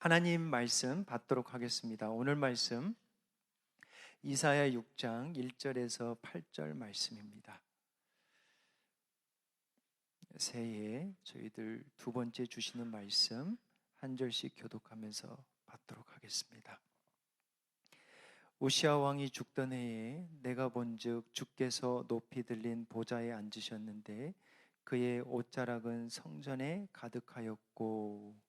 하나님 말씀 받도록 하겠습니다. 오늘 말씀 이사야 6장 1절에서 8절 말씀입니다. 새해에 저희들 두 번째 주시는 말씀 한 절씩 교독하면서 받도록 하겠습니다. 우시아 왕이 죽던 해에 내가 본즉 주께서 높이 들린 보좌에 앉으셨는데 그의 옷자락은 성전에 가득하였고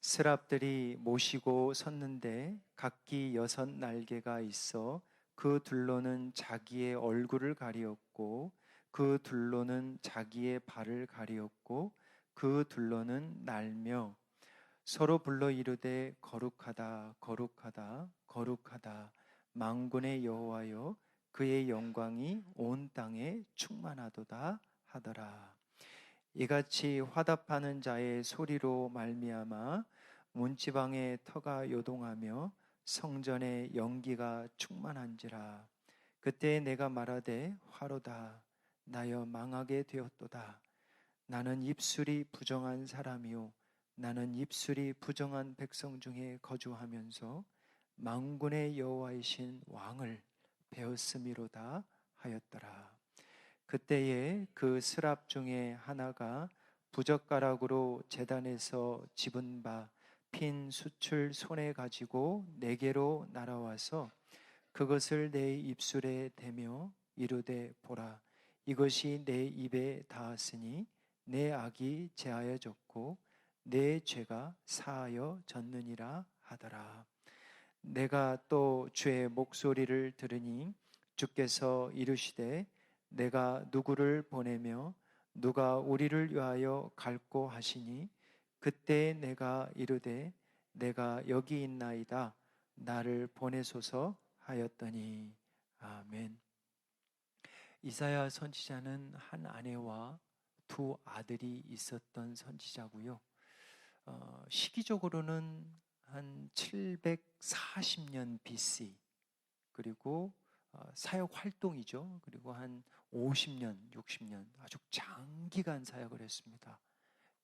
스랍들이 모시고 섰는데 각기 6 날개가 있어 그 둘로는 자기의 얼굴을 가리었고 그 둘로는 자기의 발을 가리었고 그 둘로는 날며 서로 불러 이르되 거룩하다 거룩하다 거룩하다 만군의 여호와여 그의 영광이 온 땅에 충만하도다 하더라. 이같이 화답하는 자의 소리로 말미암아 문지방의 터가 요동하며 성전의 연기가 충만한지라. 그때 내가 말하되 화로다 나여 망하게 되었도다. 나는 입술이 부정한 사람이요 나는 입술이 부정한 백성 중에 거주하면서 만군의 여호와이신 왕을 배웠음이로다 하였더라. 그때에 그 스랍 중에 하나가 부젓가락으로 제단에서 집은 바 핀 숯을 손에 가지고 내게로 날아와서 그것을 내 입술에 대며 이르되 보라 이것이 내 입에 닿았으니 내 악이 제하여졌고 내 죄가 사하여 졌느니라 하더라. 내가 또 주의 목소리를 들으니 주께서 이르시되 내가 누구를 보내며 누가 우리를 위하여 갈고 하시니 그때 내가 이르되 내가 여기 있나이다 나를 보내소서 하였더니 아멘. 이사야 선지자는 한 아내와 2 아들이 있었던 선지자고요. 시기적으로는 한 740년 BC 그리고 사역 활동이죠. 그리고 한 50년, 60년 아주 장기간 사역을 했습니다.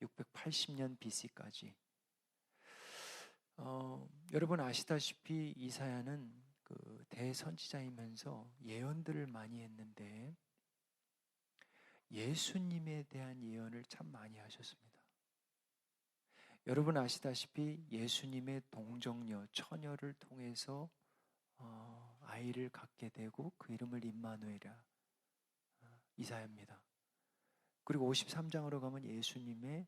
680년 BC까지. 여러분 아시다시피 이사야는 그 대선지자이면서 예언들을 많이 했는데 예수님에 대한 예언을 참 많이 하셨습니다. 여러분 아시다시피 예수님의 동정녀, 처녀를 통해서 아이를 갖게 되고 그 이름을 임마누엘이라 이사야입니다. 그리고 53장으로 가면 예수님의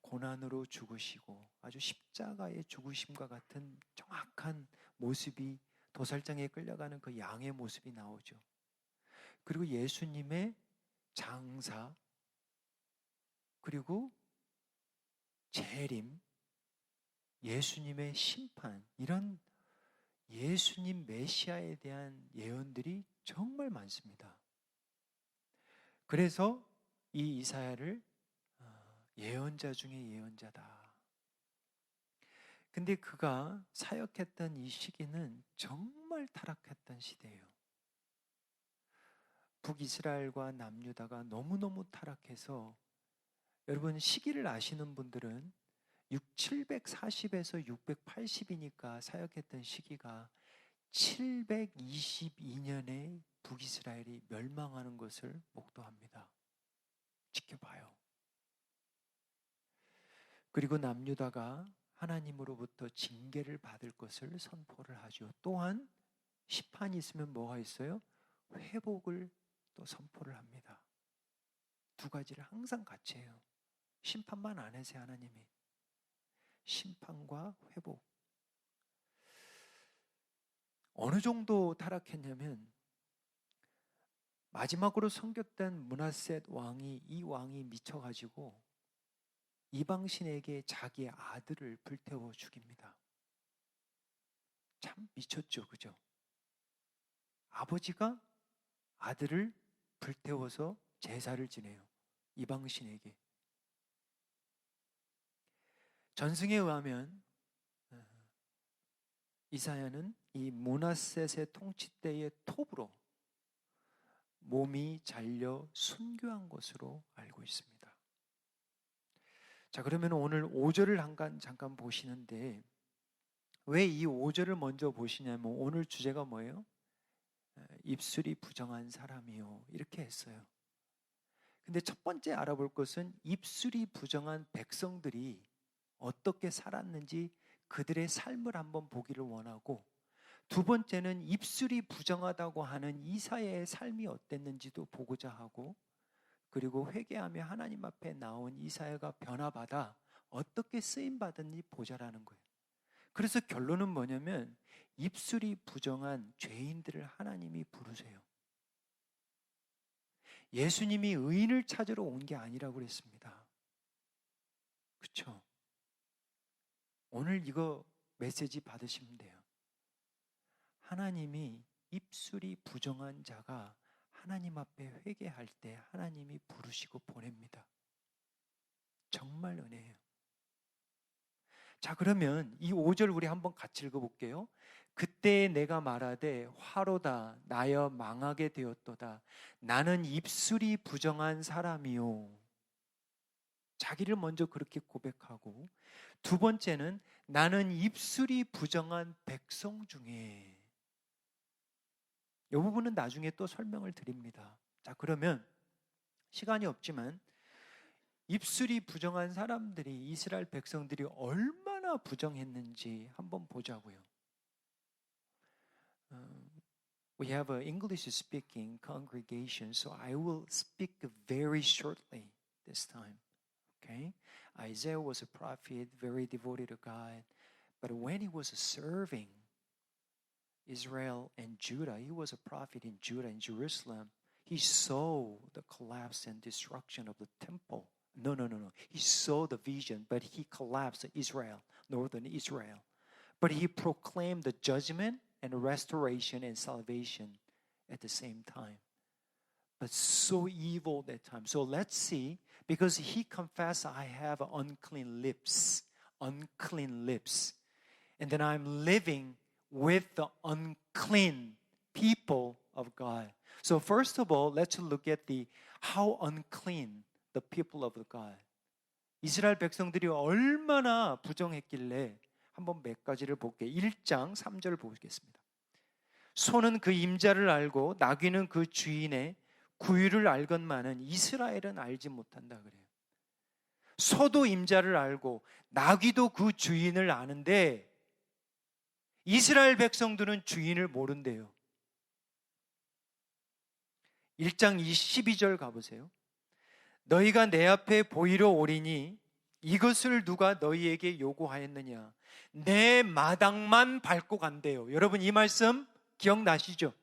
고난으로 죽으시고 아주 십자가의 죽으심과 같은 정확한 모습이 도살장에 끌려가는 그 양의 모습이 나오죠. 그리고 예수님의 장사 그리고 재림, 예수님의 심판 이런 예수님 메시아에 대한 예언들이 정말 많습니다. 그래서 이 이사야를 예언자 중에 예언자다. 근데 그가 사역했던 이 시기는 정말 타락했던 시대예요. 북이스라엘과 남유다가 너무너무 타락해서 여러분 시기를 아시는 분들은 740에서 680이니까 사역했던 시기가 722년에 북이스라엘이 멸망하는 것을 목도합니다. 지켜봐요. 그리고 남유다가 하나님으로부터 징계를 받을 것을 선포를 하죠. 또한 심판이 있으면 뭐가 있어요? 회복을 또 선포를 합니다. 2 가지를 항상 같이 해요. 심판만 안 하세요, 하나님이. 심판과 회복. 어느 정도 타락했냐면 마지막으로 섬겼던 므낫셋 왕이 이 왕이 미쳐가지고 이방신에게 자기의 아들을 불태워 죽입니다. 참 미쳤죠, 그죠? 아버지가 아들을 불태워서 제사를 지내요. 이방신에게. 전승에 의하면 이사야는 이 므낫셋의 통치 때의 톱으로 몸이 잘려 순교한 것으로 알고 있습니다. 자, 그러면 오늘 5절을 잠깐 보시는데 왜 이 5절을 먼저 보시냐면 오늘 주제가 뭐예요? 입술이 부정한 사람이요, 이렇게 했어요. 근데 첫 번째 알아볼 것은 입술이 부정한 백성들이 어떻게 살았는지 그들의 삶을 한번 보기를 원하고, 두 번째는 입술이 부정하다고 하는 이사야의 삶이 어땠는지도 보고자 하고, 그리고 회개하며 하나님 앞에 나온 이사야가 변화받아 어떻게 쓰임받았는지 보자라는 거예요. 그래서 결론은 뭐냐면 입술이 부정한 죄인들을 하나님이 부르세요. 예수님이 의인을 찾으러 온 게 아니라고 그랬습니다. 그렇죠? 오늘 이거 메시지 받으시면 돼요. 하나님이 입술이 부정한 자가 하나님 앞에 회개할 때 하나님이 부르시고 보냅니다. 정말 은혜예요. 자, 그러면 이 5절 우리 한번 같이 읽어볼게요. 그때 내가 말하되 화로다 나여 망하게 되었도다. 나는 입술이 부정한 사람이요. 자기를 먼저 그렇게 고백하고, 두 번째는 나는 입술이 부정한 백성 중에, 이 부분은 나중에 또 설명을 드립니다. 자, 그러면 시간이 없지만 입술이 부정한 사람들이, 이스라엘 백성들이 얼마나 부정했는지 한번 보자고요. We have an English speaking congregation, so I will speak very shortly this time. Okay? Isaiah was a prophet, very devoted to God, but when he was serving Israel and Judah, he was a prophet in Judah and Jerusalem. He saw the collapse and destruction of the temple. No. He saw the vision, but he collapsed Israel, northern Israel. But he proclaimed the judgment and restoration and salvation at the same time. But so evil that time. So let's see, because he confessed, I have unclean lips. Unclean lips. And then I'm living with the unclean people of God. So first of all, let's look at how unclean the people of God. 이스라엘 백성들이 얼마나 부정했길래 한번 몇 가지를 볼게요. 1장 3절 보겠습니다. 소는 그 임자를 알고 나귀는 그 주인의 구유를 알건만은 이스라엘은 알지 못한다 그래요. 소도 임자를 알고 나귀도 그 주인을 아는데 이스라엘 백성들은 주인을 모른대요. 1장 12절 가보세요. 너희가 내 앞에 보이러 오리니 이것을 누가 너희에게 요구하였느냐? 내 마당만 밟고 간대요. 여러분 이 말씀 기억나시죠?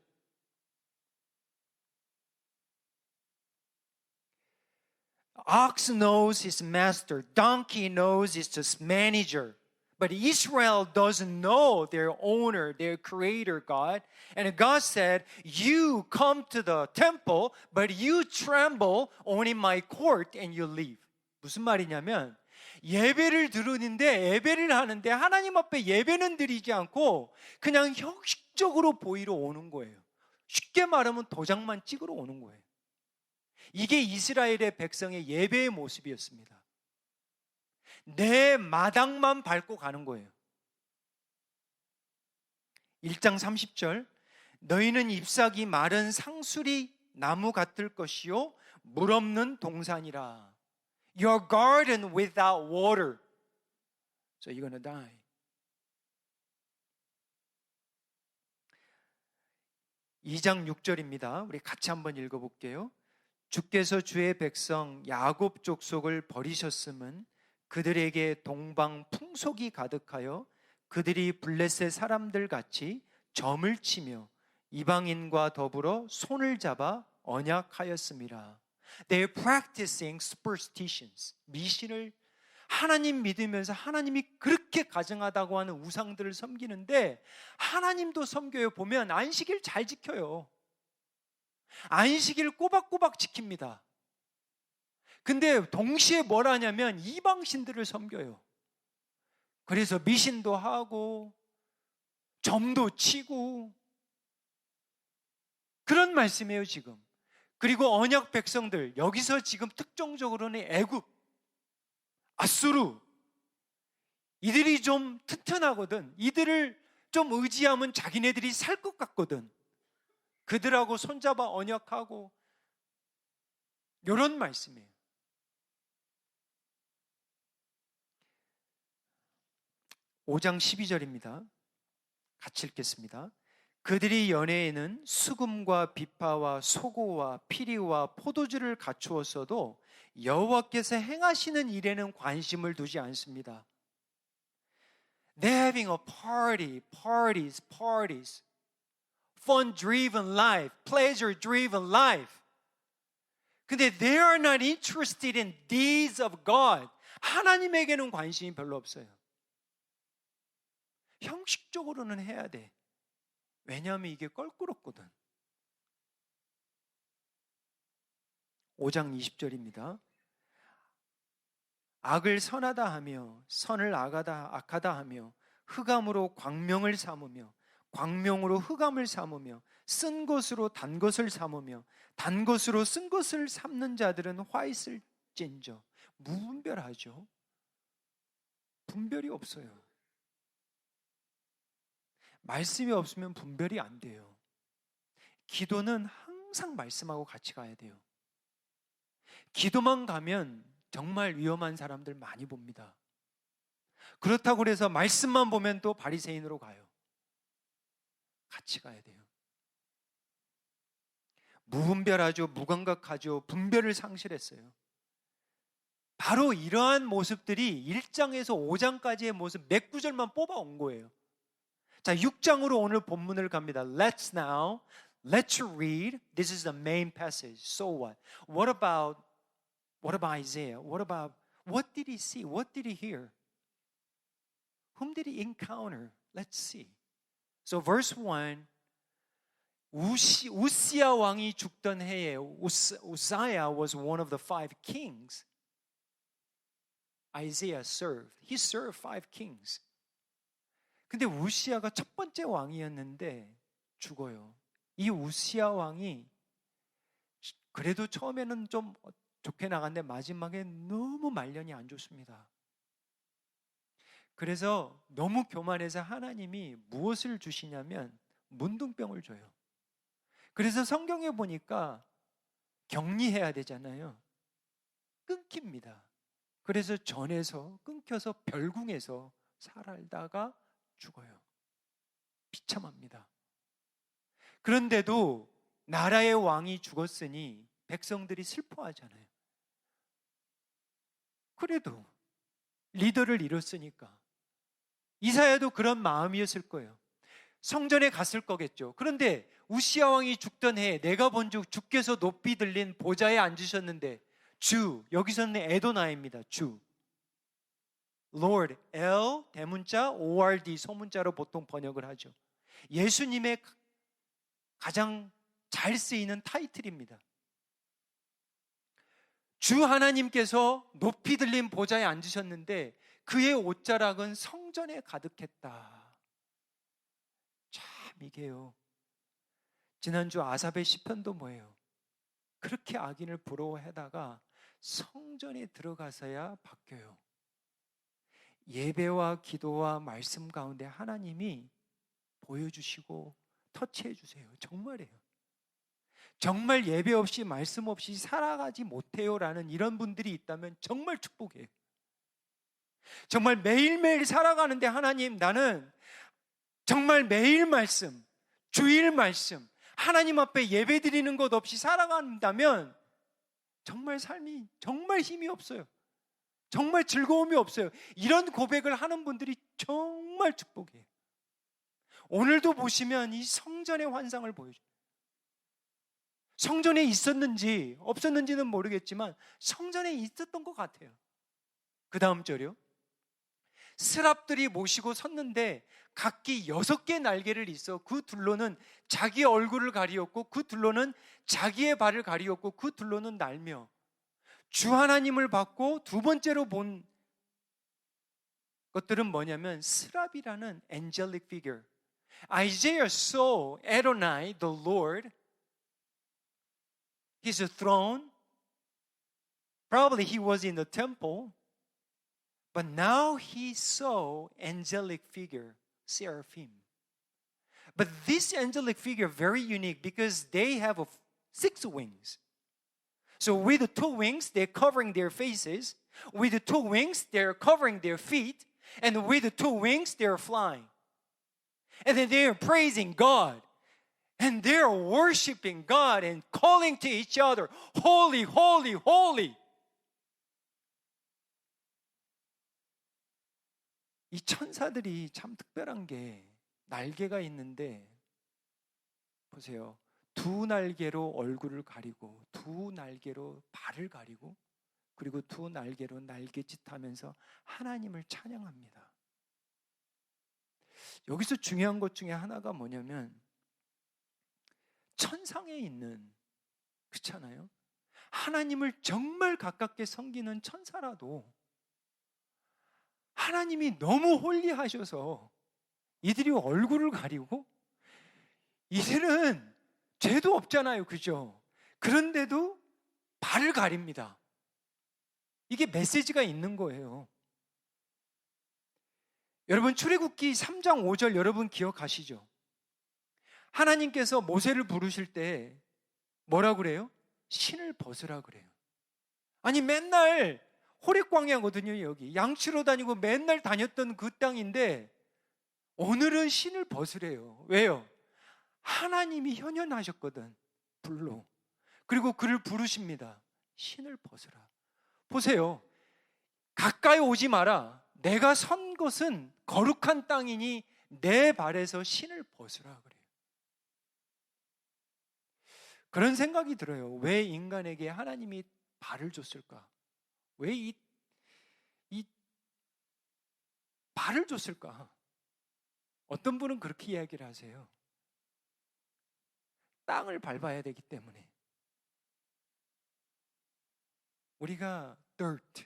Ox knows his master, donkey knows its manager. But Israel doesn't know their owner, their creator God. And God said, you come to the temple, but you tremble only in my court and you leave. 무슨 말이냐면 예배를 드리는데 예배를 하는데 하나님 앞에 예배는 드리지 않고 그냥 형식적으로 보이러 오는 거예요. 쉽게 말하면 도장만 찍으러 오는 거예요. 이게 이스라엘의 백성의 예배의 모습이었습니다. 내 마당만 밟고 가는 거예요. 1장 30절 너희는 잎사귀 마른 상수리 나무 같을 것이요 물 없는 동산이라. Your garden without water. So you're gonna die. (2장 6절입니다) 우리 같이 한번 읽어볼게요. 주께서 주의 백성 야곱 족속을 버리셨음은 그들에게 동방 풍속이 가득하여 그들이 블레셋 사람들 같이 점을 치며 이방인과 더불어 손을 잡아 언약하였음이라. They're practicing superstitions. 미신을 하나님 믿으면서 하나님이 그렇게 가증하다고 하는 우상들을 섬기는데 하나님도 섬겨요. 보면 안식일 잘 지켜요. 안식일 꼬박꼬박 지킵니다. 근데 동시에 뭘 하냐면 이방신들을 섬겨요. 그래서 미신도 하고 점도 치고 그런 말씀이에요 지금. 그리고 언약 백성들, 여기서 지금 특정적으로는 애굽, 아수르, 이들이 좀 튼튼하거든. 이들을 좀 의지하면 자기네들이 살 것 같거든. 그들하고 손잡아 언약하고, 이런 말씀이에요. 5장 12절입니다. 같이 읽겠습니다. 그들이 연회에는 수금과 비파와 소고와 피리와 포도주를 갖추었어도 여호와께서 행하시는 일에는 관심을 두지 않습니다. They're having a party, parties. Fun-driven life, pleasure-driven life. 근데 they are not interested in deeds of God. 하나님에게는 관심이 별로 없어요. 형식적으로는 해야 돼. 왜냐하면 이게 껄끄럽거든. 5장 20절입니다. 악을 선하다 하며 선을 악하다 하며 흑암으로 광명을 삼으며 광명으로 흑암을 삼으며 쓴 것으로 단 것을 삼으며 단 것으로 쓴 것을 삼는 자들은 화 있을 찐저. 무분별하죠. 분별이 없어요. 말씀이 없으면 분별이 안 돼요. 기도는 항상 말씀하고 같이 가야 돼요. 기도만 가면 정말 위험한 사람들 많이 봅니다. 그렇다고 해서 말씀만 보면 또 바리새인으로 가요. 같이 가야 돼요. 무분별하죠. 무감각하죠. 분별을 상실했어요. 바로 이러한 모습들이 1장에서 5장까지의 모습 몇 구절만 뽑아온 거예요. 자, 6장으로 오늘 본문을 갑니다. Let's read. This is the main passage. So what? What about Isaiah? What did he see? What did he hear? Whom did he encounter? Let's see. So verse 1. 우시야 왕이 죽던 해에 Uzziah was one of the 5 kings. Isaiah served. He served 5 kings. 근데 우시야가 첫 번째 왕이었는데 죽어요. 이 우시야 왕이 그래도 처음에는 좀 좋게 나갔는데 마지막에 너무 말년이 안 좋습니다. 그래서 너무 교만해서 하나님이 무엇을 주시냐면 문둥병을 줘요. 그래서 성경에 보니까 격리해야 되잖아요. 끊깁니다. 그래서 전에서 끊겨서 별궁에서 살다가 죽어요. 비참합니다. 그런데도 나라의 왕이 죽었으니 백성들이 슬퍼하잖아요. 그래도 리더를 잃었으니까 이사야도 그런 마음이었을 거예요. 성전에 갔을 거겠죠. 그런데 우시야 왕이 죽던 해에 내가 본즉 주께서 높이 들린 보좌에 앉으셨는데 주, 여기서는 에도나입니다. 주. Lord, L 대문자, ORD 소문자로 보통 번역을 하죠. 예수님의 가장 잘 쓰이는 타이틀입니다. 주 하나님께서 높이 들린 보좌에 앉으셨는데 그의 옷자락은 성전에 가득했다. 참 이게요. 지난주 아삽의 시편도 뭐예요? 그렇게 악인을 부러워하다가 성전에 들어가서야 바뀌어요. 예배와 기도와 말씀 가운데 하나님이 보여주시고 터치해 주세요. 정말이에요. 정말 예배 없이 말씀 없이 살아가지 못해요라는 이런 분들이 있다면 정말 축복이에요. 정말 매일매일 살아가는데 하나님 나는 정말 매일 말씀, 주일 말씀, 하나님 앞에 예배 드리는 것 없이 살아간다면 정말 삶이 정말 힘이 없어요. 정말 즐거움이 없어요. 이런 고백을 하는 분들이 정말 축복이에요. 오늘도 보시면 이 성전의 환상을 보여줘요. 성전에 있었는지 없었는지는 모르겠지만 성전에 있었던 것 같아요. 그 다음 절이요. 스랍들이 모시고 섰는데 각기 6개 날개를 있어 그 둘로는 자기 얼굴을 가리었고 그 둘로는 자기의 발을 가리었고 그 둘로는 날며 주 하나님을 받고 두 번째로 본 것들은 뭐냐면 스랍이라는 angelic figure. Isaiah saw Adonai, the Lord, his throne. Probably he was in the temple. But now he saw angelic figure, seraphim. But this angelic figure very unique because they have 6 wings. So with the 2 wings, they're covering their faces. With the 2 wings, they're covering their feet. And with the 2 wings, they're flying. And then they're praising God. And they're worshiping God and calling to each other, holy, holy, holy. 이 천사들이 참 특별한 게 날개가 있는데 보세요. 2 날개로 얼굴을 가리고 2 날개로 발을 가리고 그리고 2 날개로 날개짓하면서 하나님을 찬양합니다. 여기서 중요한 것 중에 하나가 뭐냐면 천상에 있는, 그렇잖아요. 하나님을 정말 가깝게 섬기는 천사라도 하나님이 너무 홀리하셔서 이들이 얼굴을 가리고 이들은 죄도 없잖아요. 그죠? 그런데도 발을 가립니다. 이게 메시지가 있는 거예요. 여러분 출애굽기 3장 5절 여러분 기억하시죠? 하나님께서 모세를 부르실 때 뭐라고 그래요? 신을 벗으라 그래요. 아니 맨날 호렙광야거든요. 여기 양치로 다니고 맨날 다녔던 그 땅인데 오늘은 신을 벗으래요. 왜요? 하나님이 현현하셨거든. 불로. 그리고 그를 부르십니다. 신을 벗으라. 보세요. 가까이 오지 마라. 내가 선 것은 거룩한 땅이니 내 발에서 신을 벗으라 그래요. 그런 생각이 들어요. 왜 인간에게 하나님이 발을 줬을까? 왜 이 발을 줬을까? 어떤 분은 그렇게 이야기를 하세요. 땅을 밟아야 되기 때문에. 우리가 dirt,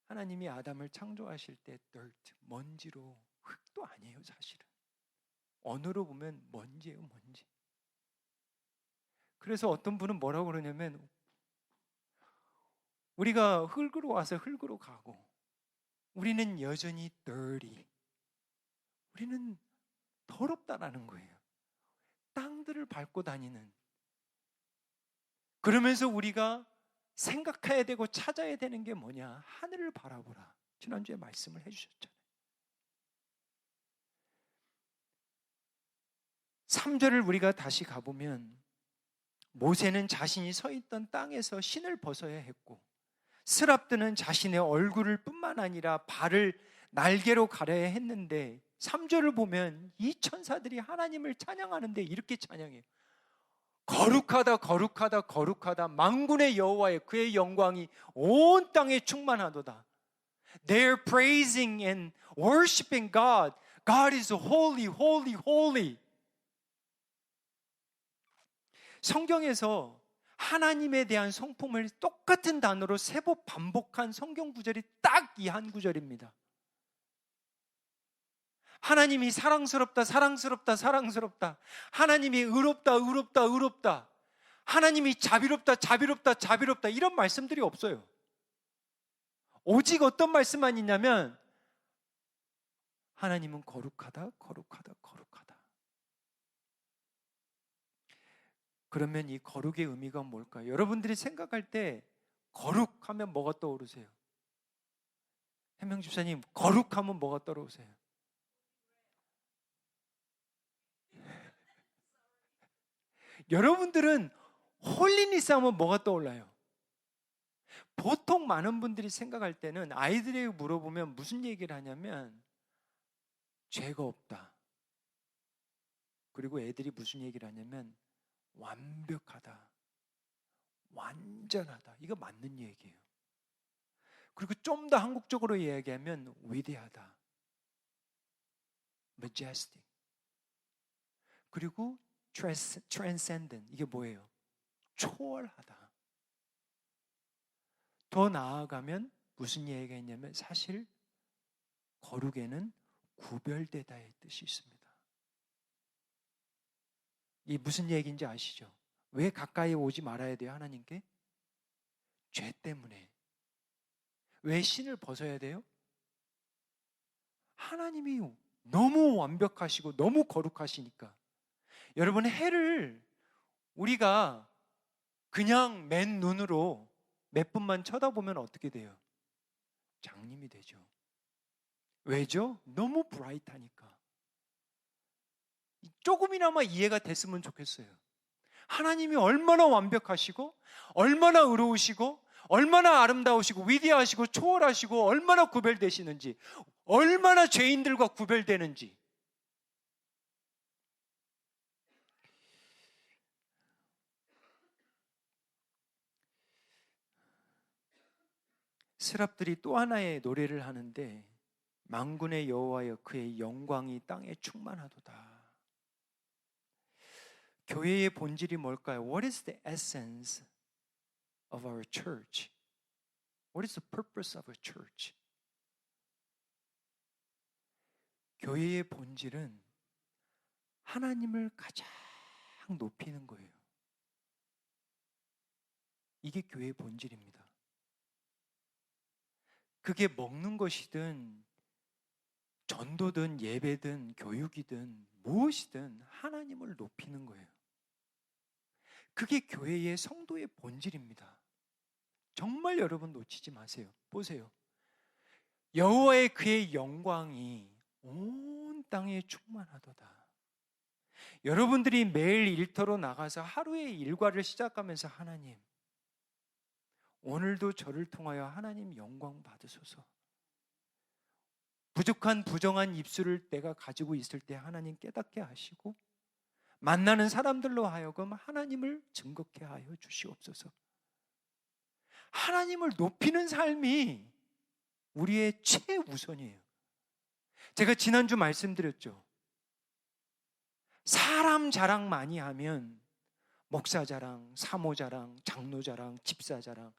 하나님이 아담을 창조하실 때 dirt, 먼지로, 흙도 아니에요 사실은. 언어로 보면 먼지예요, 먼지. 그래서 어떤 분은 뭐라고 그러냐면 우리가 흙으로 와서 흙으로 가고 우리는 여전히 dirty, 우리는 더럽다라는 거예요. 땅들을 밟고 다니는. 그러면서 우리가 생각해야 되고 찾아야 되는 게 뭐냐? 하늘을 바라보라. 지난주에 말씀을 해주셨잖아요. 3절을 우리가 다시 가보면 모세는 자신이 서 있던 땅에서 신을 벗어야 했고 스랍드는 자신의 얼굴을 뿐만 아니라 발을 날개로 가려야 했는데 3절을 보면 이 천사들이 하나님을 찬양하는데 이렇게 찬양해요. 거룩하다 거룩하다 거룩하다 만군의 여호와의 그의 영광이 온 땅에 충만하도다. They're praising and worshiping God. God is holy, holy, holy. 성경에서 하나님에 대한 성품을 똑같은 단어로 3번 반복한 성경 구절이 딱 이 한 구절입니다. 하나님이 사랑스럽다, 사랑스럽다, 사랑스럽다. 하나님이 의롭다, 의롭다, 의롭다. 하나님이 자비롭다, 자비롭다, 자비롭다. 이런 말씀들이 없어요. 오직 어떤 말씀만 있냐면 하나님은 거룩하다, 거룩하다, 거룩하다. 그러면 이 거룩의 의미가 뭘까요? 여러분들이 생각할 때 거룩하면 뭐가 떠오르세요? 해명 집사님, 거룩하면 뭐가 떠오르세요? 여러분들은 홀리니스 하면 뭐가 떠올라요? 보통 많은 분들이 생각할 때는 아이들에게 물어보면 무슨 얘기를 하냐면 죄가 없다. 그리고 애들이 무슨 얘기를 하냐면 완벽하다, 완전하다. 이거 맞는 얘기예요. 그리고 좀 더 한국적으로 이야기하면 위대하다, majestic. 그리고 transcendent. 이게 뭐예요? 초월하다. 더 나아가면 무슨 얘기가 있냐면 사실 거룩에는 구별되다의 뜻이 있습니다. 이 무슨 얘기인지 아시죠? 왜 가까이 오지 말아야 돼요, 하나님께? 죄 때문에. 왜 신을 벗어야 돼요? 하나님이 너무 완벽하시고 너무 거룩하시니까. 여러분, 해를 우리가 그냥 맨 눈으로 몇 분만 쳐다보면 어떻게 돼요? 장님이 되죠. 왜죠? 너무 브라이트하니까. 조금이나마 이해가 됐으면 좋겠어요. 하나님이 얼마나 완벽하시고 얼마나 의로우시고 얼마나 아름다우시고 위대하시고 초월하시고 얼마나 구별되시는지, 얼마나 죄인들과 구별되는지. 스랍들이 또 하나의 노래를 하는데, 만군의 여호와여 그의 영광이 땅에 충만하도다. 교회의 본질이 뭘까요? What is the essence of our church? What is the purpose of a church? 교회의 본질은 하나님을 가장 높이는 거예요. 이게 교회의 본질입니다. 그게 먹는 것이든 전도든 예배든 교육이든 무엇이든 하나님을 높이는 거예요. 그게 교회의 성도의 본질입니다. 정말 여러분 놓치지 마세요. 보세요. 여호와의 그의 영광이 온 땅에 충만하도다. 여러분들이 매일 일터로 나가서 하루의 일과를 시작하면서 하나님, 오늘도 저를 통하여 하나님 영광 받으소서. 부족한 부정한 입술을 내가 가지고 있을 때 하나님 깨닫게 하시고, 만나는 사람들로 하여금 하나님을 증거케 하여 주시옵소서. 하나님을 높이는 삶이 우리의 최우선이에요. 제가 지난주 말씀드렸죠. 사람 자랑 많이 하면 목사 자랑, 사모 자랑, 장로 자랑, 집사 자랑,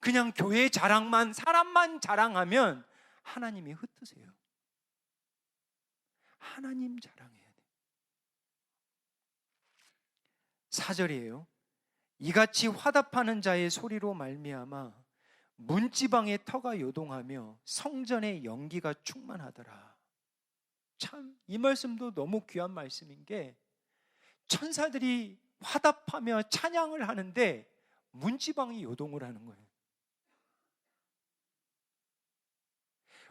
그냥 교회 자랑만, 사람만 자랑하면 하나님이 흩으세요. 하나님 자랑해야 돼. 4절이에요. 이같이 화답하는 자의 소리로 말미암아 문지방의 터가 요동하며 성전의 연기가 충만하더라. 참, 이 말씀도 너무 귀한 말씀인 게, 천사들이 화답하며 찬양을 하는데 문지방이 요동을 하는 거예요.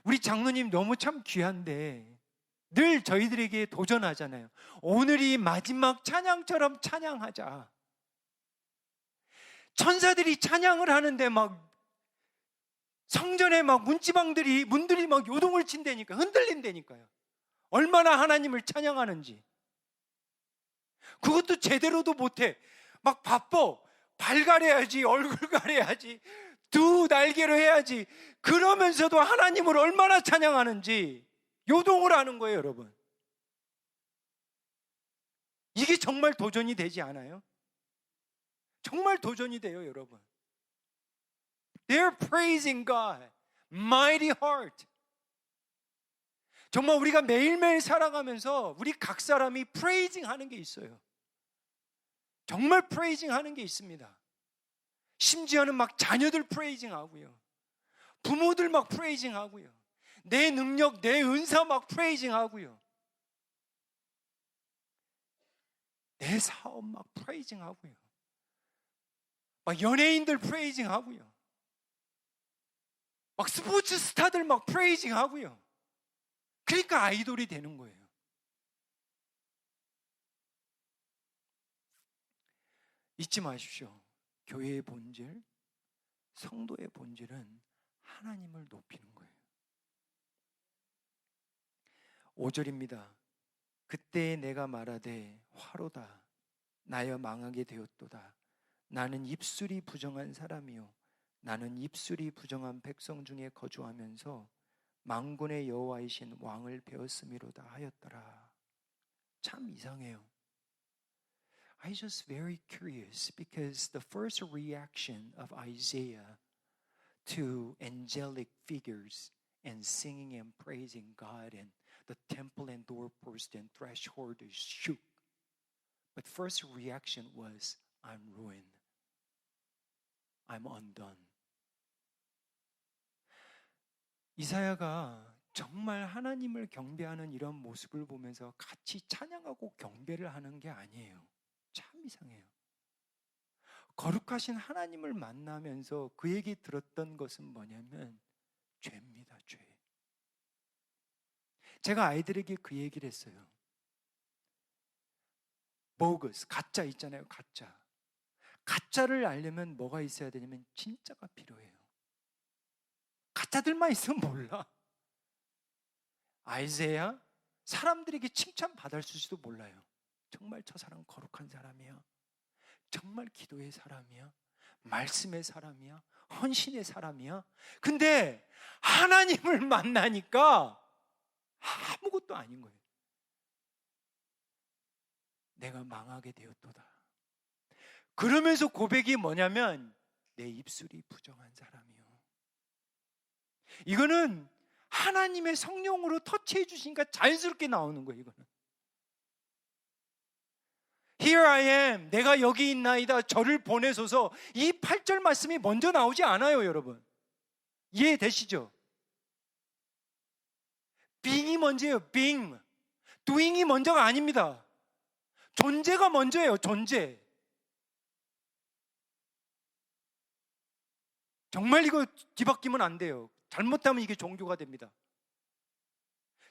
우리 장로님 너무 참 귀한데 늘 저희들에게 도전하잖아요. 오늘이 마지막 찬양처럼 찬양하자. 천사들이 찬양을 하는데 막 성전에 막 문들이 막 요동을 친다니까, 흔들린다니까요. 얼마나 하나님을 찬양하는지. 그것도 제대로도 못해. 막 바빠. 발 가려야지, 얼굴 가려야지, 두 날개로 해야지. 그러면서도 하나님을 얼마나 찬양하는지 요동을 하는 거예요, 여러분. 이게 정말 도전이 되지 않아요? 정말 도전이 돼요, 여러분. They're praising God, mighty heart. 정말 우리가 매일매일 살아가면서 우리 각 사람이 praising 하는 게 있어요. 정말 praising 하는 게 있습니다. 심지어는 막 자녀들 praising 하고요. 부모들 막 praising 하고요. 내 능력, 내 은사 막 praising 하고요. 내 사업 막 praising 하고요. 막 연예인들 praising 하고요. 막 스포츠 스타들 막 praising 하고요. 그러니까 아이돌이 되는 거예요. 잊지 마십시오. 교회의 본질, 성도의 본질은 하나님을 높이는 거예요. 5절입니다. 그때 내가 말하되 화로다, 나여 망하게 되었도다. 나는 입술이 부정한 사람이요, 나는 입술이 부정한 백성 중에 거주하면서 만군의 여호와이신 왕을 배웠음이로다 하였더라. 참 이상해요. I just very curious because the first reaction of Isaiah to angelic figures and singing and praising God, and the temple and doorpost and threshold is shook. But first reaction was, I'm ruined. I'm undone. 이사야가 정말 하나님을 경배하는 이런 모습을 보면서 같이 찬양하고 경배를 하는 게 아니에요. 참 이상해요. 거룩하신 하나님을 만나면서 그에게 들었던 것은 뭐냐면 죄입니다, 죄. 제가 아이들에게 그 얘기를 했어요. 보거스, 가짜 있잖아요, 가짜. 가짜를 알려면 뭐가 있어야 되냐면 진짜가 필요해요. 가짜들만 있으면 몰라. 아이세야 사람들에게 칭찬받을 수도 몰라요. 정말 저 사람 거룩한 사람이야. 정말 기도의 사람이야. 말씀의 사람이야. 헌신의 사람이야. 근데 하나님을 만나니까 아무것도 아닌 거예요. 내가 망하게 되었도다. 그러면서 고백이 뭐냐면 내 입술이 부정한 사람이요. 이거는 하나님의 성령으로 터치해 주시니까 자연스럽게 나오는 거예요. 이거는 Here I am, 내가 여기 있나이다, 저를 보내소서. 이 8절 말씀이 먼저 나오지 않아요, 여러분. 이해되시죠? being이 먼저예요. being. doing이 먼저가 아닙니다. 존재가 먼저예요. 존재. 정말 이거 뒤바뀌면 안 돼요. 잘못하면 이게 종교가 됩니다.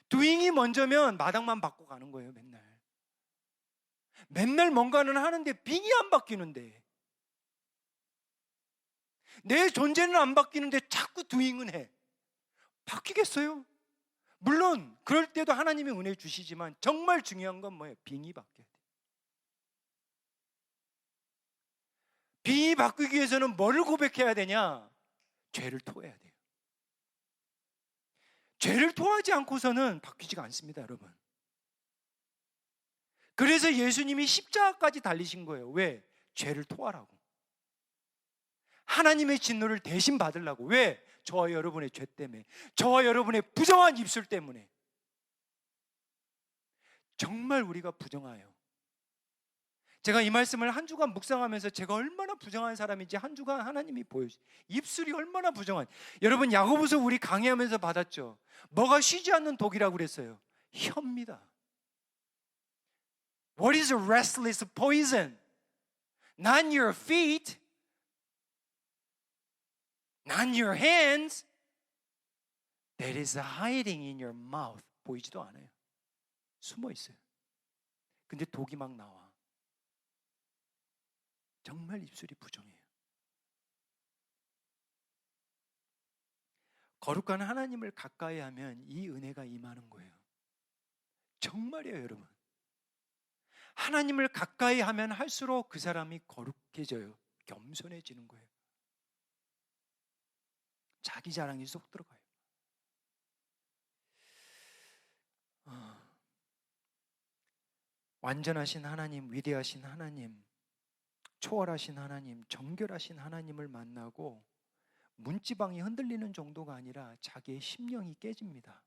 doing이 먼저면 마당만 받고 가는 거예요. 맨날 뭔가는 하는데 being이 안 바뀌는데, 내 존재는 안 바뀌는데 자꾸 doing은 해. 바뀌겠어요? 물론 그럴 때도 하나님이 은혜 주시지만 정말 중요한 건 뭐예요? being이 바뀌어야 돼요. being이 바뀌기 위해서는 뭐를 고백해야 되냐? 죄를 토해야 돼요. 죄를 토하지 않고서는 바뀌지가 않습니다, 여러분. 그래서 예수님이 십자가까지 달리신 거예요. 왜? 죄를 토하라고. 하나님의 진노를 대신 받으려고. 왜? 저와 여러분의 죄 때문에, 저와 여러분의 부정한 입술 때문에. 정말 우리가 부정해요. 제가 이 말씀을 한 주간 묵상하면서 제가 얼마나 부정한 사람인지 한 주간 하나님이 보여주세요. 입술이 얼마나 부정한. 여러분, 야고보서 우리 강의하면서 받았죠. 뭐가 쉬지 않는 독이라고 그랬어요? 혀입니다. What is a restless poison? Not your feet, not your hands. That is hiding in your mouth. 보이지도 않아요. 숨어 있어요. 근데 독이 막 나와. 정말 입술이 부정해요. 거룩한 하나님을 가까이 하면 이 은혜가 임하는 거예요. 정말이에요, 여러분. 하나님을 가까이 하면 할수록 그 사람이 거룩해져요. 겸손해지는 거예요. 자기 자랑이 쏙 들어가요. 완전하신 하나님, 위대하신 하나님, 초월하신 하나님, 정결하신 하나님을 만나고 문지방이 흔들리는 정도가 아니라 자기의 심령이 깨집니다.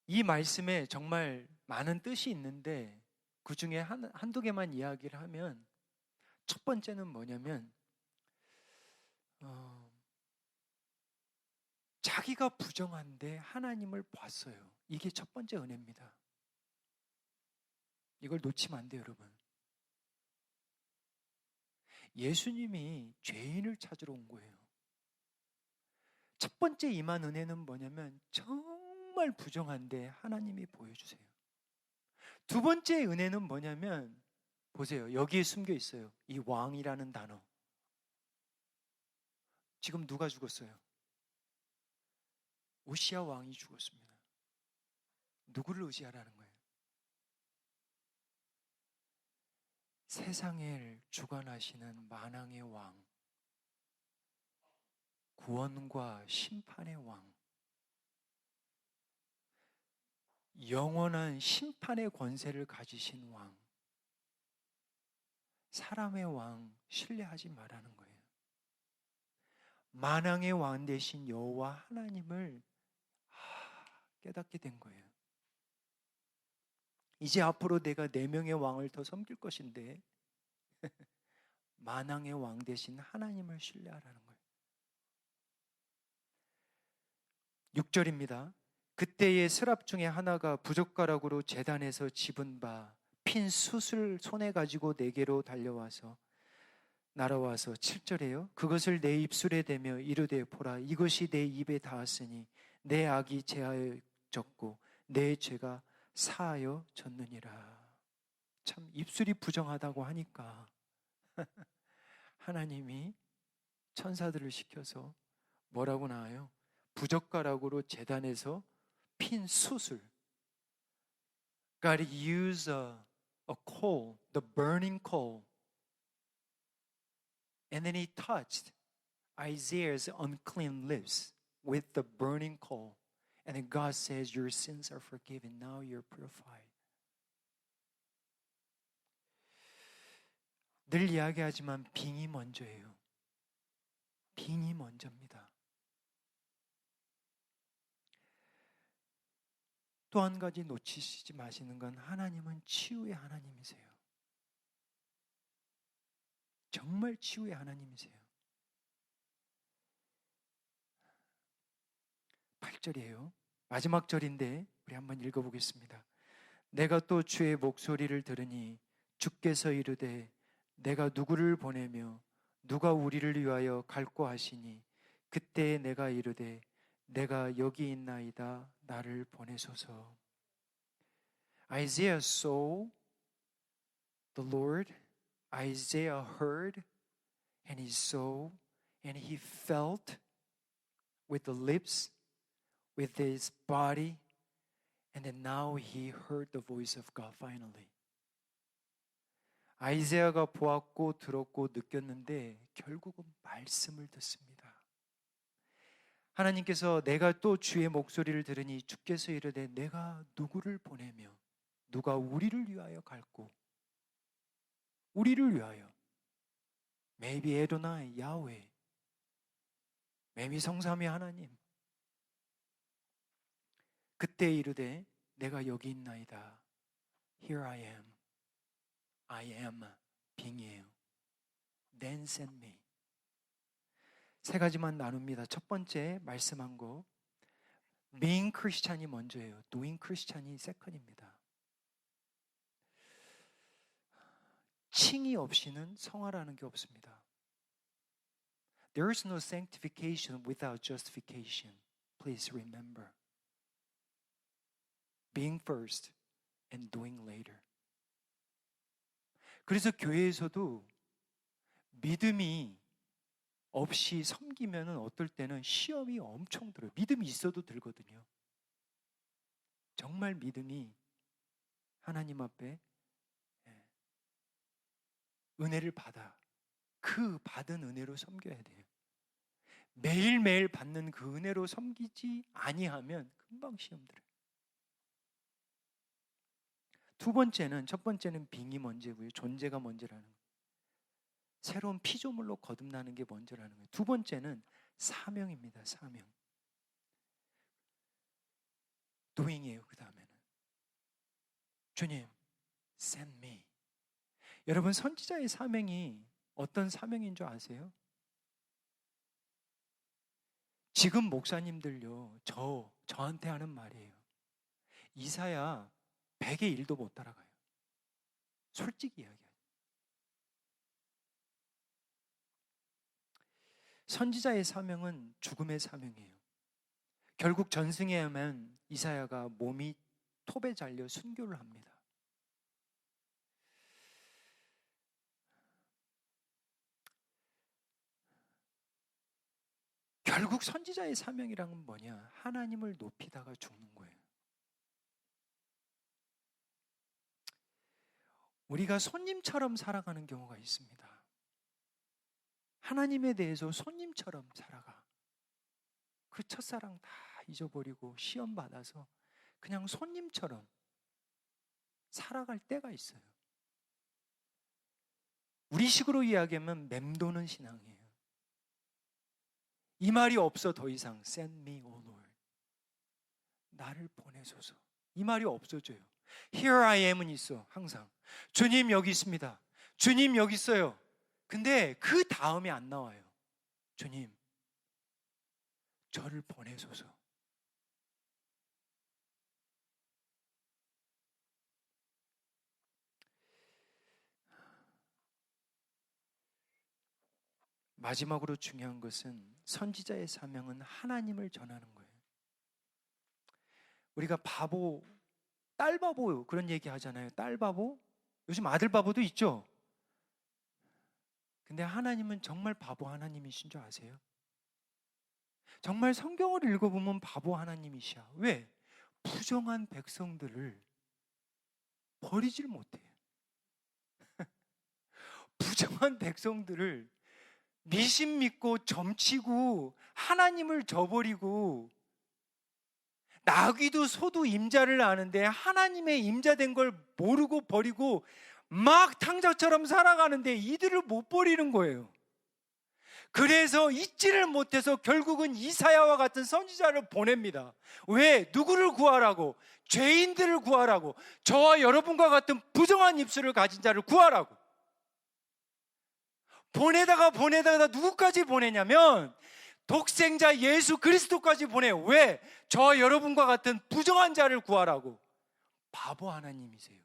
이 말씀에 정말 많은 뜻이 있는데 그 중에 한두 개만 이야기를 하면, 첫 번째는 뭐냐면 자기가 부정한데 하나님을 봤어요. 이게 첫 번째 은혜입니다. 이걸 놓치면 안 돼요, 여러분. 예수님이 죄인을 찾으러 온 거예요. 첫 번째 임한 은혜는 뭐냐면 정말 부정한데 하나님이 보여주세요. 두 번째 은혜는 뭐냐면, 보세요. 여기에 숨겨 있어요. 이 왕이라는 단어. 지금 누가 죽었어요? 우시야 왕이 죽었습니다. 누구를 의지하라는 거예요? 세상을 주관하시는 만왕의 왕, 구원과 심판의 왕, 영원한 심판의 권세를 가지신 왕, 사람의 왕 신뢰하지 말라는 거예요. 만왕의 왕 되신 여호와 하나님을 깨닫게 된 거예요. 이제 앞으로 내가 4명의 왕을 더 섬길 것인데 만왕의 왕 되신 하나님을 신뢰하라는 거예요. 6절입니다. 그때의 스랍 중에 하나가 부젓가락으로 제단에서 집은 바 핀 숯을 손에 가지고 내게로 날아와서 7절에요. 그것을 내 입술에 대며 이르되 보라 이것이 내 입에 닿았으니 내 악이 제하여졌고 내 죄가 사하여졌느니라. 참 입술이 부정하다고 하니까 하나님이 천사들을 시켜서 뭐라고 나와요? 부젓가락으로 제단에서 핀 숯을 God used a coal, the burning coal, and then he touched Isaiah's unclean lips with the burning coal. And then God says, your sins are forgiven. Now you're purified. 늘 이야기하지만 빙이 먼저예요. 빙이 먼저입니다. 또 한 가지 놓치시지 마시는 건 하나님은 치유의 하나님이세요. 정말 치유의 하나님이세요. 8절이에요. 마지막 절인데 우리 한번 읽어보겠습니다. 내가 또 주의 목소리를 들으니 주께서 이르되 내가 누구를 보내며 누가 우리를 위하여 갈고 하시니 그때 내가 이르되 내가 여기 있나이다 나를 보내소서. Isaiah saw the Lord. Isaiah heard and he saw and he felt with the lips, with his body, and then now he heard the voice of God finally. 아이사야가 보았고 들었고 느꼈는데 결국은 말씀을 듣습니다. 하나님께서 내가 또 주의 목소리를 들으니 주께서 이르되 내가 누구를 보내며 누가 우리를 위하여 갈고 우리를 위하여 Maybe 에도나이 야훼 maybe 성삼위 하나님 그때 이르되 내가 여기 있나이다 Here I am 빙이에요. Then send me. 세 가지만 나눕니다. 첫 번째 말씀한 거 Being Christian이 먼저예요. Doing Christian이 second입니다. 칭의 없이는 성화라는 게 없습니다. There is no sanctification without justification. Please remember. Being first and doing later. 그래서 교회에서도 믿음이 없이 섬기면 어떨 때는 시험이 엄청 들어요. 믿음이 있어도 들거든요. 정말 믿음이 하나님 앞에 은혜를 받아 그 받은 은혜로 섬겨야 돼요. 매일매일 받는 그 은혜로 섬기지 아니하면 금방 시험 들어요. 두 번째는 첫 번째는 빙이 먼저고요. 존재가 먼저라는 거예요. 새로운 피조물로 거듭나는 게 먼저라는 거예요. 두 번째는 사명입니다. 사명. doing이에요. 그 다음에는 주님, send me. 여러분 선지자의 사명이 어떤 사명인 줄 아세요? 지금 목사님들요 저한테 하는 말이에요. 이사야 100의 1도 못 따라가요. 솔직히 이야기하죠. 선지자의 사명은 죽음의 사명이에요. 결국 전승에 하면 이사야가 몸이 톱에 잘려 순교를 합니다. 결국 선지자의 사명이란 뭐냐? 하나님을 높이다가 죽는 거예요. 우리가 손님처럼 살아가는 경우가 있습니다. 하나님에 대해서 손님처럼 살아가. 그 첫사랑 다 잊어버리고 시험 받아서 그냥 손님처럼 살아갈 때가 있어요. 우리식으로 이야기하면 맴도는 신앙이에요. 이 말이 없어 더 이상 Send me, O Lord. 나를 보내소서. 이 말이 없어져요. Here I am은 있어 항상. 주님 여기 있습니다. 주님 여기 있어요. 근데 그 다음에 안 나와요. 주님 저를 보내소서. 마지막으로 중요한 것은 선지자의 사명은 하나님을 전하는 거예요. 우리가 바보, 딸 바보 그런 얘기 하잖아요. 딸 바보? 요즘 아들 바보도 있죠. 근데 하나님은 정말 바보 하나님이신 줄 아세요? 정말 성경을 읽어보면 바보 하나님이시야. 왜? 부정한 백성들을 버리질 못해요. 부정한 백성들을 미신 믿고 점치고 하나님을 저버리고 나귀도 소도 임자를 아는데 하나님의 임자된 걸 모르고 버리고 막 탕자처럼 살아가는데 이들을 못 버리는 거예요. 그래서 잊지를 못해서 결국은 이사야와 같은 선지자를 보냅니다. 왜? 누구를 구하라고? 죄인들을 구하라고. 저와 여러분과 같은 부정한 입술을 가진 자를 구하라고. 보내다가 누구까지 보내냐면 독생자 예수 그리스도까지 보내요. 왜? 저와 여러분과 같은 부정한 자를 구하라고. 바보 하나님이세요.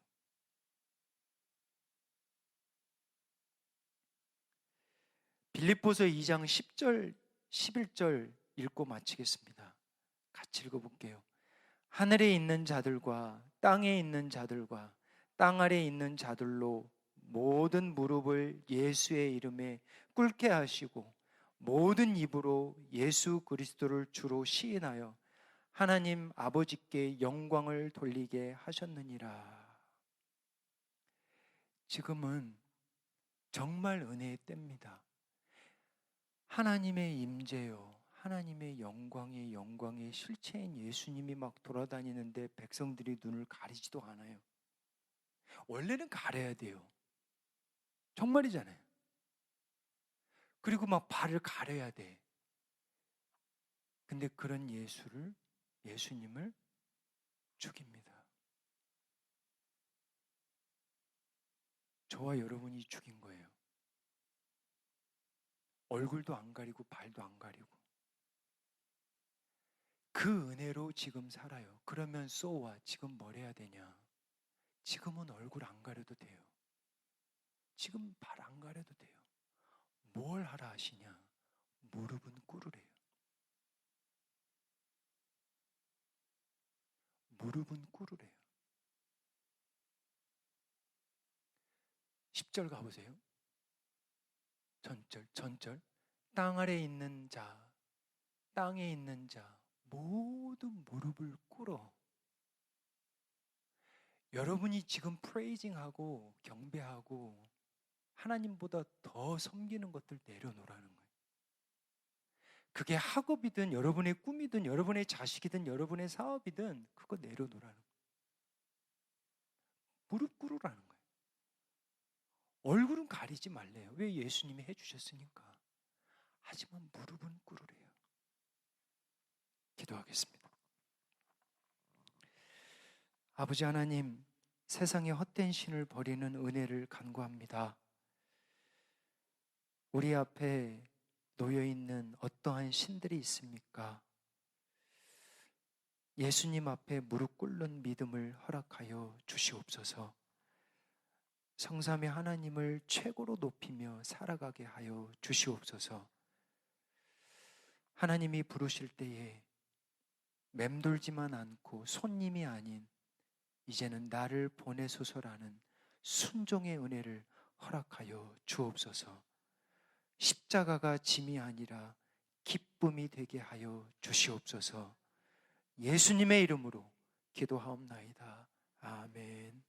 빌립보서 2장 10절, 11절 읽고 마치겠습니다. 같이 읽어볼게요. 하늘에 있는 자들과 땅에 있는 자들과 땅 아래에 있는 자들로 모든 무릎을 예수의 이름에 꿇게 하시고 모든 입으로 예수 그리스도를 주로 시인하여 하나님 아버지께 영광을 돌리게 하셨느니라. 지금은 정말 은혜의 때입니다. 하나님의 임재요, 하나님의 영광의 실체인 예수님이 막 돌아다니는데 백성들이 눈을 가리지도 않아요. 원래는 가려야 돼요. 정말이잖아요. 그리고 막 발을 가려야 돼. 근데 그런 예수님을 죽입니다. 저와 여러분이 죽인 거예요. 얼굴도 안 가리고 발도 안 가리고. 그 은혜로 지금 살아요. 그러면 쏘와 지금 뭘 해야 되냐? 지금은 얼굴 안 가려도 돼요. 지금 발 안 가려도 돼요. 뭘 하라 하시냐? 무릎은 꿇으래요. 무릎은 꿇으래요. 10절 가보세요. 전절. 땅 아래에 있는 자, 땅에 있는 자, 모든 무릎을 꿇어. 여러분이 지금 프레이징하고 경배하고 하나님보다 더 섬기는 것들 내려놓으라는 거예요. 그게 학업이든 여러분의 꿈이든 여러분의 자식이든 여러분의 사업이든 그거 내려놓으라는 거예요. 무릎 꿇으라는 거예요. 얼굴은 가리지 말래요. 왜? 예수님이 해주셨으니까. 하지만 무릎은 꿇으래요. 기도하겠습니다. 아버지 하나님, 세상의 헛된 신을 버리는 은혜를 간구합니다. 우리 앞에 놓여있는 어떠한 신들이 있습니까? 예수님 앞에 무릎 꿇는 믿음을 허락하여 주시옵소서. 성삼위 하나님을 최고로 높이며 살아가게 하여 주시옵소서. 하나님이 부르실 때에 맴돌지만 않고 손님이 아닌 이제는 나를 보내소서라는 순종의 은혜를 허락하여 주옵소서. 십자가가 짐이 아니라 기쁨이 되게 하여 주시옵소서. 예수님의 이름으로 기도하옵나이다. 아멘.